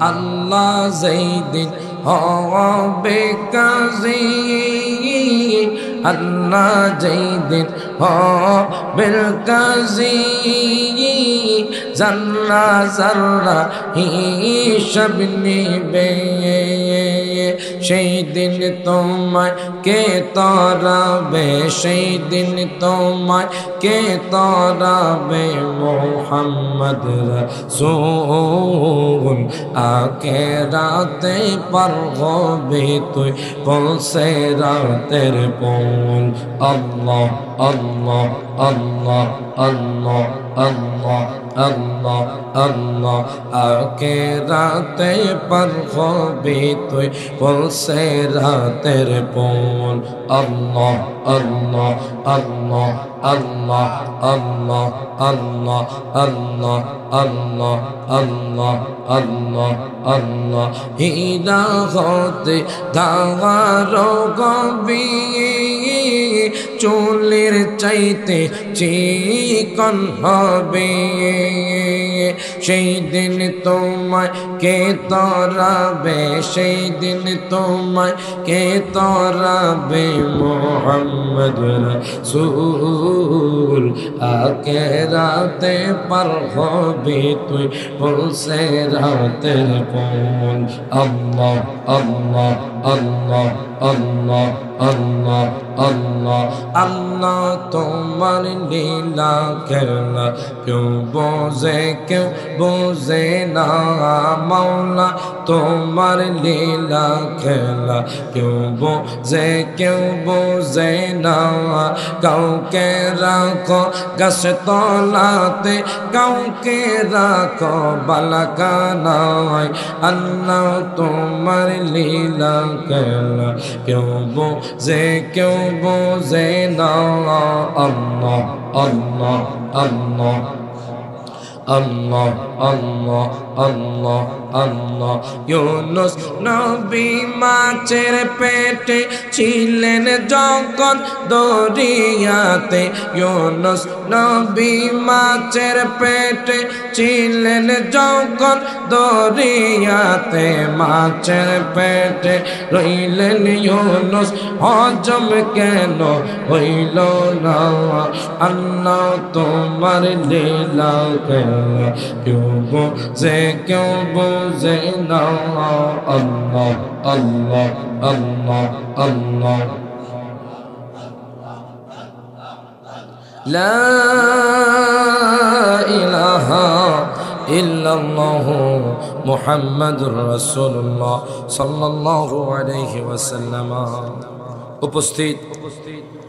আল্লাহ যেদিন হবে কাজী, আল্লাহ যেদিন হবে কাজী, জাল্লা জাল্লা হিসাব নিবে, সেই দিন তোমায় কে তরাবে, সেই দিন তোমায় কে তরাবে মুহাম্মদ রাসূল। আখিরাতে পার হবে তুই পৌঁছে রাতের পৌল। আল্লাহ আল্লাহ আল্লাহ আল্লাহ আল্লাহ আল্লাহ আল্লাহ। আখিরাতে পার হবে তুই পৌঁছে রাতের পৌল। আল্লাহ আল্লাহ আল্লাহ আল্লাহ আল্লাহ আল্লাহ আল্লাহ আল্লাহ আল্লাহ আল্লাহ আল্লাহ। হীরা হতে ধারো গভীর, চুলের চাইতে চিকন হবে, সেই দিন তোমায় কে তরাবে, সেই দিন তোমায় কে তরাবে মুহাম্মদ রাসূল। আখিরাতে পার হবে তুই পৌঁছে রাতের পৌল। আল্লাহ আল্লাহ আল্লাহ আল্লাহ আল্লাহ আল্লাহ আল্লাহ। তোমার লীলা খেলা কেউ বোঝে কেউ বোঝে না মাওলা, তোমার লীলা খেলা কেউ বোঝে কেউ বোঝে না। কাউকে রাখো গাছ তলাতে, কাউকে রাখো বালাখানায়, আল্লাহ তোমার লীলা খেলা কেউ বোঝে কেউ বোঝে না। আল্লাহ আল্লাহ আল্লাহ আল্লাহ আল্লাহ আল্লাহ আল্লাহ। ইউনুস নবী মাছের পেটে ছিলেন যখন দরিয়াতে, ইউনুস নবী মাছের পেটে ছিলেন যখন দরিয়াতে, মাছের পেটে রইলেন ইউনুস, হজম কেন হইল না। আল্লাহ তোমার লীলা খেলা কেউ বোঝে কেউ বোঝে না। আল্লাহ আল্লাহ আল্লাহ আল্লাহ। লা ইলাহা ইল্লাল্লাহু মুহাম্মাদুর রাসূলুল্লাহ সাল্লাল্লাহু আলাইহি ওয়াসাল্লাম। উপস্থিত